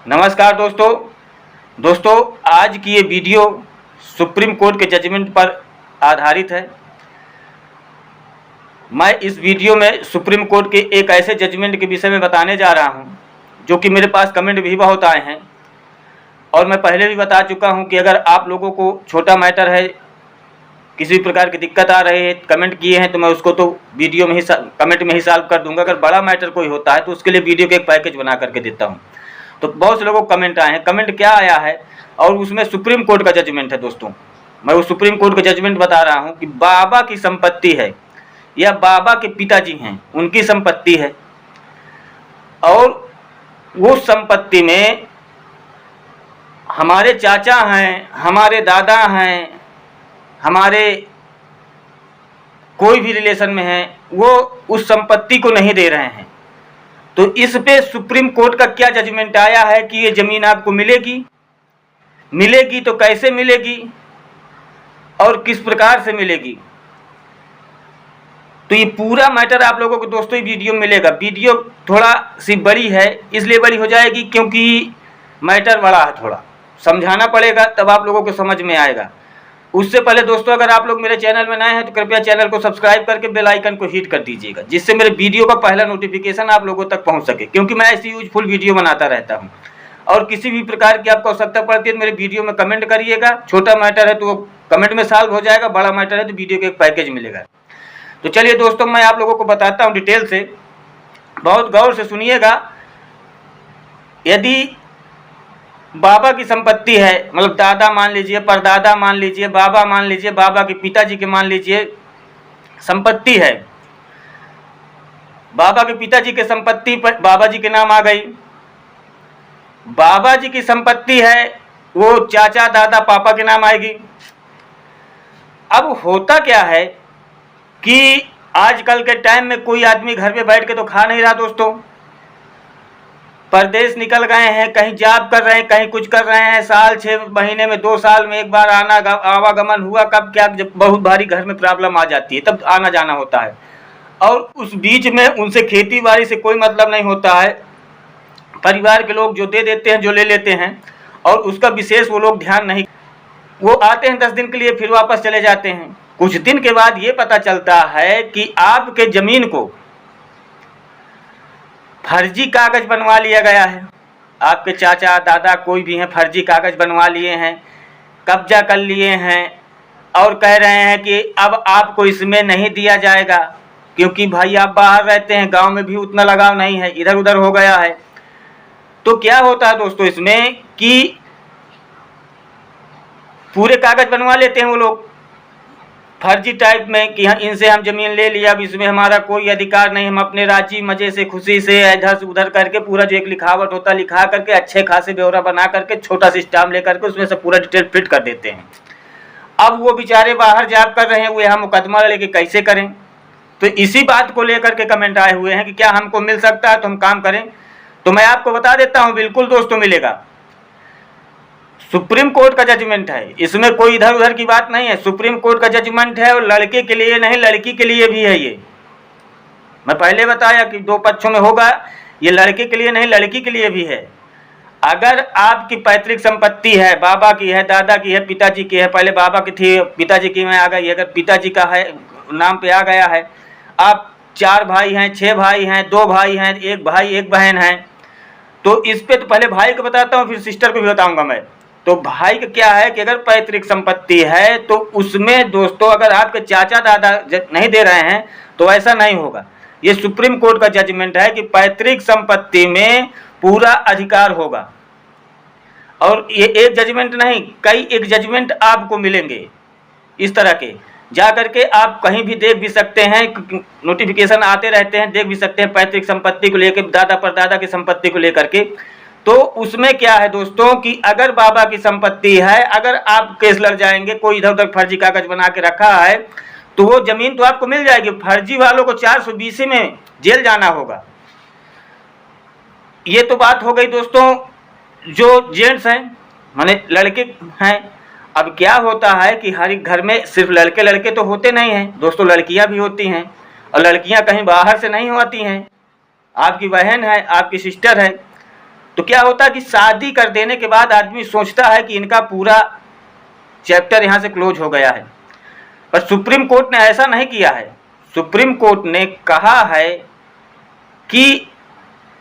नमस्कार दोस्तों, आज की ये वीडियो सुप्रीम कोर्ट के जजमेंट पर आधारित है। मैं इस वीडियो में सुप्रीम कोर्ट के एक ऐसे जजमेंट के विषय में बताने जा रहा हूं जो कि मेरे पास कमेंट भी बहुत आए हैं और मैं पहले भी बता चुका हूं कि अगर आप लोगों को छोटा मैटर है, किसी भी प्रकार की दिक्कत आ रही है, कमेंट किए हैं तो मैं उसको तो वीडियो में ही कमेंट में ही सॉल्व कर दूंगा। अगर बड़ा मैटर कोई होता है तो उसके लिए वीडियो के एक पैकेज बना करके देता हूं। तो बहुत से लोगों को कमेंट आए हैं। कमेंट क्या आया है और उसमें सुप्रीम कोर्ट का जजमेंट है। दोस्तों, मैं वो सुप्रीम कोर्ट का जजमेंट बता रहा हूं कि बाबा की संपत्ति है या बाबा के पिताजी हैं, उनकी संपत्ति है और वो संपत्ति में हमारे चाचा हैं, हमारे दादा हैं, हमारे कोई भी रिलेशन में हैं, वो उस संपत्ति को नहीं दे रहे हैं। तो इस पे सुप्रीम कोर्ट का क्या जजमेंट आया है कि ये ज़मीन आपको मिलेगी तो कैसे मिलेगी और किस प्रकार से मिलेगी। तो ये पूरा मैटर आप लोगों को दोस्तों ये वीडियो में मिलेगा। वीडियो थोड़ा सी बड़ी है, इसलिए बड़ी हो जाएगी क्योंकि मैटर बड़ा है, थोड़ा समझाना पड़ेगा तब आप लोगों को समझ में आएगा। उससे पहले दोस्तों, अगर आप लोग मेरे चैनल में नए हैं तो कृपया चैनल को सब्सक्राइब करके बेल आइकन को हिट कर दीजिएगा, जिससे मेरे वीडियो का पहला नोटिफिकेशन आप लोगों तक पहुंच सके, क्योंकि मैं ऐसी यूजफुल वीडियो बनाता रहता हूं। और किसी भी प्रकार की आपको आवश्यकता पड़ती है तो मेरे वीडियो में कमेंट करिएगा। छोटा मैटर है तो वो कमेंट में सॉल्व हो जाएगा, बड़ा मैटर है तो वीडियो का एक पैकेज मिलेगा। तो चलिए दोस्तों, मैं आप लोगों को बताता हूँ डिटेल से, बहुत गौर से सुनिएगा। यदि बाबा की संपत्ति है, मतलब दादा मान लीजिए, परदादा मान लीजिए, बाबा मान लीजिए, बाबा के पिताजी के मान लीजिए संपत्ति है, बाबा के पिताजी के संपत्ति पर बाबा जी के नाम आ गई। बाबा जी की संपत्ति है वो चाचा दादा पापा के नाम आएगी। अब होता क्या है कि आजकल के टाइम में कोई आदमी घर पे बैठ के तो खा नहीं रहा दोस्तों। परदेश निकल गए हैं, कहीं जॉब कर रहे हैं, कहीं कुछ कर रहे हैं, साल 6 महीने में 2 साल में एक बार आवागमन हुआ, कब क्या जब बहुत भारी घर में प्रॉब्लम आ जाती है तब आना जाना होता है। और उस बीच में उनसे खेती बाड़ी से कोई मतलब नहीं होता है। परिवार के लोग जो दे देते हैं, जो ले लेते हैं, और उसका विशेष वो लोग ध्यान नहीं, वो आते हैं 10 दिन के लिए फिर वापस चले जाते हैं। कुछ दिन के बाद ये पता चलता है कि आपके ज़मीन को फर्जी कागज बनवा लिया गया है। आपके चाचा दादा कोई भी हैं, फर्जी कागज बनवा लिए हैं, कब्जा कर लिए हैं और कह रहे हैं कि अब आपको इसमें नहीं दिया जाएगा, क्योंकि भाई आप बाहर रहते हैं, गांव में भी उतना लगाव नहीं है, इधर उधर हो गया है। तो क्या होता है दोस्तों इसमें कि पूरे कागज बनवा लेते हैं वो लोग फर्जी टाइप में कि हाँ इनसे हम ज़मीन ले लिया, अब इसमें हमारा कोई अधिकार नहीं, हम अपने राजी मज़े से खुशी से इधर से उधर करके पूरा जो एक लिखावट होता लिखा करके अच्छे खासे ब्यौरा बना करके छोटा सा स्टाम्प ले करके उसमें से पूरा डिटेल फिट कर देते हैं। अब वो बेचारे बाहर जॉब कर रहे हैं, वो यहाँ मुकदमा लेके कैसे करें। तो इसी बात को लेकर के कमेंट आए हुए हैं कि क्या हमको मिल सकता है तो हम काम करें। तो मैं आपको बता देता हूँ, बिल्कुल दोस्तों मिलेगा। सुप्रीम कोर्ट का जजमेंट है, इसमें कोई इधर उधर की बात नहीं है। सुप्रीम कोर्ट का जजमेंट है और लड़के के लिए नहीं, लड़की के लिए भी है। ये मैं पहले बताया कि 2 पक्षों में होगा, ये लड़के के लिए नहीं लड़की के लिए भी है। अगर आपकी पैतृक संपत्ति है, बाबा की है, दादा की है, पिताजी की है, पहले बाबा की थी, पिताजी की में आ गई, अगर पिताजी का है नाम पे आ गया है, आप 4 भाई हैं, 6 भाई हैं, 2 भाई हैं, 1 भाई 1 बहन है, तो इस पे तो पहले भाई को बताता हूँ फिर सिस्टर को भी बताऊँगा मैं। तो भाई का क्या है कि अगर पैतृक संपत्ति है तो उसमें दोस्तों अगर आपके चाचा दादा नहीं दे रहे हैं तो ऐसा नहीं होगा। ये सुप्रीम कोर्ट का जजमेंट है कि पैतृक संपत्ति में पूरा अधिकार होगा। और ये एक जजमेंट नहीं, कई एक जजमेंट आपको मिलेंगे इस तरह के। जा करके आप कहीं भी देख भी सकते हैं, नोटिफिकेशन आते रहते हैं, देख भी सकते हैं पैतृक संपत्ति को लेकर, दादा परदादा की संपत्ति को लेकर के। तो उसमें क्या है दोस्तों कि अगर बाबा की संपत्ति है, अगर आप केस लड़ जाएंगे, कोई इधर उधर फर्जी कागज बना के रखा है, तो वो जमीन तो आपको मिल जाएगी। फर्जी वालों को 420 में जेल जाना होगा। ये तो बात हो गई दोस्तों जो जेंट्स हैं, माने लड़के हैं। अब क्या होता है कि हर एक घर में सिर्फ लड़के तो होते नहीं हैं दोस्तों, लड़कियां भी होती हैं, और लड़कियां कहीं बाहर से नहीं होती हैं। आपकी बहन है, आपकी सिस्टर है, तो क्या होता है कि शादी कर देने के बाद आदमी सोचता है कि इनका पूरा चैप्टर यहाँ से क्लोज हो गया है, पर सुप्रीम कोर्ट ने ऐसा नहीं किया है। सुप्रीम कोर्ट ने कहा है कि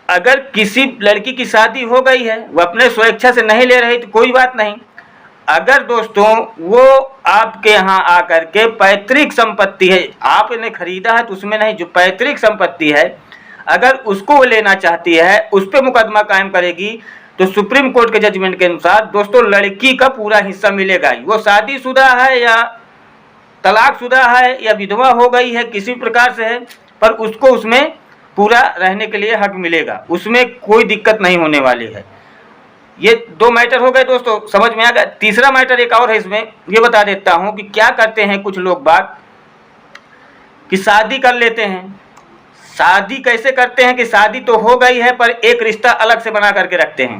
अगर किसी लड़की की शादी हो गई है, वो अपने स्वेच्छा से नहीं ले रही तो कोई बात नहीं। अगर दोस्तों वो आपके यहाँ आकर के पैतृक संपत्ति है, आपने खरीदा है तो उसमें नहीं, जो पैतृक संपत्ति है अगर उसको वो लेना चाहती है, उस पर मुकदमा कायम करेगी, तो सुप्रीम कोर्ट के जजमेंट के अनुसार दोस्तों लड़की का पूरा हिस्सा मिलेगा ही। वो शादीशुदा है या तलाकशुदा है या विधवा हो गई है, किसी प्रकार से है, पर उसको उसमें पूरा रहने के लिए हक मिलेगा, उसमें कोई दिक्कत नहीं होने वाली है। ये 2 मैटर हो गए दोस्तों, समझ में आ गया। तीसरा मैटर एक और है, इसमें ये बता देता हूँ कि क्या करते हैं कुछ लोग बात कि शादी कर लेते हैं। शादी कैसे करते हैं कि शादी तो हो गई है पर एक रिश्ता अलग से बना करके रखते हैं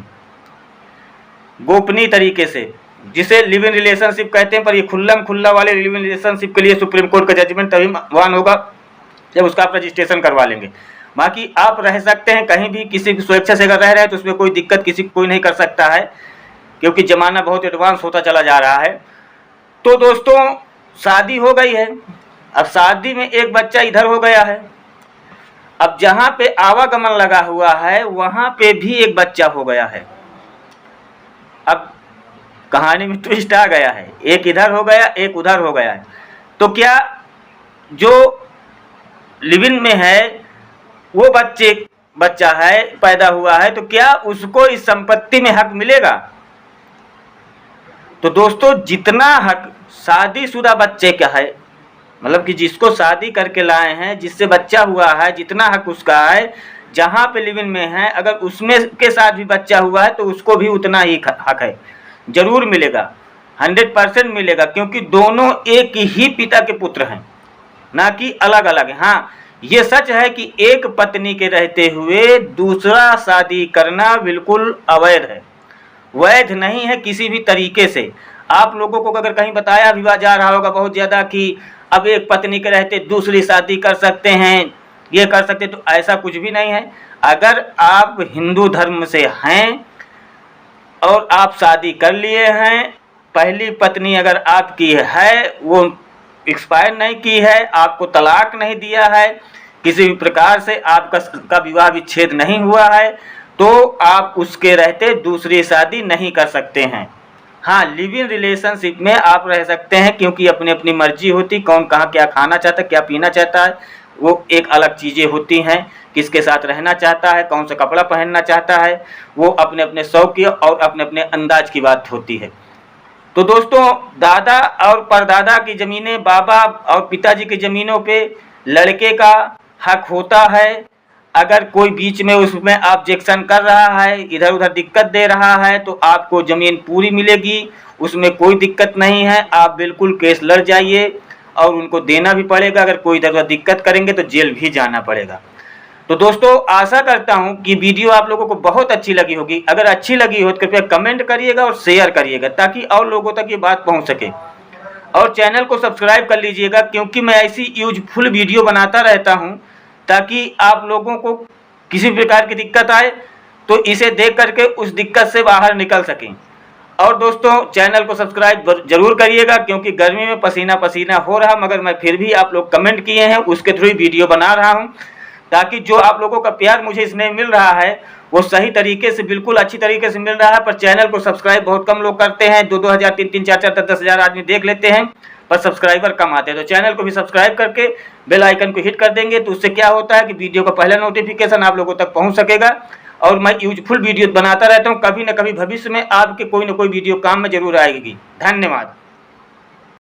गोपनीय तरीके से, जिसे लिव इन रिलेशनशिप कहते हैं। पर ये खुल्लम खुल्ला वाले लिव इन रिलेशनशिप के लिए सुप्रीम कोर्ट का जजमेंट तभी वान होगा जब उसका आप रजिस्ट्रेशन करवा लेंगे। बाकी आप रह सकते हैं कहीं भी, किसी की स्वेच्छा से अगर रह रहे हैं तो उसमें कोई दिक्कत किसी कोई नहीं कर सकता है, क्योंकि ज़माना बहुत एडवांस होता चला जा रहा है। तो दोस्तों शादी हो गई है, अब शादी में एक बच्चा इधर हो गया है, अब जहाँ पे आवागमन लगा हुआ है वहाँ पे भी एक बच्चा हो गया है। अब कहानी में ट्विस्ट आ गया है, एक इधर हो गया एक उधर हो गया है। तो क्या जो लिव इन में है वो बच्चा है पैदा हुआ है, तो क्या उसको इस संपत्ति में हक मिलेगा? तो दोस्तों जितना हक शादीशुदा बच्चे का है, मतलब कि जिसको शादी करके लाए हैं, जिससे बच्चा हुआ है, जितना हक उसका है, जहाँ पे लिव इन में है, अगर उसमें के साथ भी बच्चा हुआ है तो उसको भी उतना ही हक है, जरूर मिलेगा, 100% मिलेगा, क्योंकि दोनों एक ही पिता के पुत्र हैं, ना कि अलग अलग हैं। हाँ ये सच है कि एक पत्नी के रहते हुए दूसरा शादी करना बिल्कुल अवैध है, वैध नहीं है किसी भी तरीके से। आप लोगों को अगर कहीं बताया भी जा रहा होगा बहुत ज़्यादा कि अब एक पत्नी के रहते दूसरी शादी कर सकते हैं, ये कर सकते, तो ऐसा कुछ भी नहीं है। अगर आप हिंदू धर्म से हैं और आप शादी कर लिए हैं, पहली पत्नी अगर आपकी है वो एक्सपायर नहीं की है, आपको तलाक नहीं दिया है, किसी भी प्रकार से आपका विवाह विच्छेद नहीं हुआ है, तो आप उसके रहते दूसरी शादी नहीं कर सकते हैं। हाँ लिव इन रिलेशनशिप में आप रह सकते हैं, क्योंकि अपनी अपनी मर्जी होती, कौन कहाँ क्या खाना चाहता है, क्या पीना चाहता है, वो एक अलग चीज़ें होती हैं, किसके साथ रहना चाहता है, कौन सा कपड़ा पहनना चाहता है, वो अपने अपने शौक की और अपने अपने अंदाज की बात होती है। तो दोस्तों दादा और परदादा की ज़मीनें, बाबा और पिताजी की ज़मीनों पे लड़के का हक होता है। अगर कोई बीच में उसमें ऑब्जेक्शन कर रहा है, इधर उधर दिक्कत दे रहा है, तो आपको ज़मीन पूरी मिलेगी, उसमें कोई दिक्कत नहीं है। आप बिल्कुल केस लड़ जाइए और उनको देना भी पड़ेगा, अगर कोई इधर उधर दिक्कत करेंगे तो जेल भी जाना पड़ेगा। तो दोस्तों आशा करता हूं कि वीडियो आप लोगों को बहुत अच्छी लगी होगी। अगर अच्छी लगी हो तो कृपया कमेंट करिएगा और शेयर करिएगा, ताकि और लोगों तक ये बात पहुंच सके। और चैनल को सब्सक्राइब कर लीजिएगा, क्योंकि मैं ऐसी यूजफुल वीडियो बनाता रहता हूं, ताकि आप लोगों को किसी प्रकार की दिक्कत आए तो इसे देख करके उस दिक्कत से बाहर निकल सकें। और दोस्तों चैनल को सब्सक्राइब जरूर करिएगा, क्योंकि गर्मी में पसीना पसीना हो रहा, मगर मैं फिर भी आप लोग कमेंट किए हैं उसके थ्रू वीडियो बना रहा हूं, ताकि जो आप लोगों का प्यार मुझे इसमें मिल रहा है वो सही तरीके से, बिल्कुल अच्छी तरीके से मिल रहा है। पर चैनल को सब्सक्राइब बहुत कम लोग करते हैं, 2-2 हज़ार 3-3 4-4 10-10 हज़ार आदमी देख लेते हैं, पर सब्सक्राइबर कम आते हैं। तो चैनल को भी सब्सक्राइब करके बेल आइकन को हिट कर देंगे, तो उससे क्या होता है कि वीडियो का पहला नोटिफिकेशन आप लोगों तक पहुंच सकेगा। और मैं यूजफुल वीडियो बनाता रहता हूं, कभी न कभी भविष्य में आपके कोई न कोई वीडियो काम में जरूर आएगी। धन्यवाद।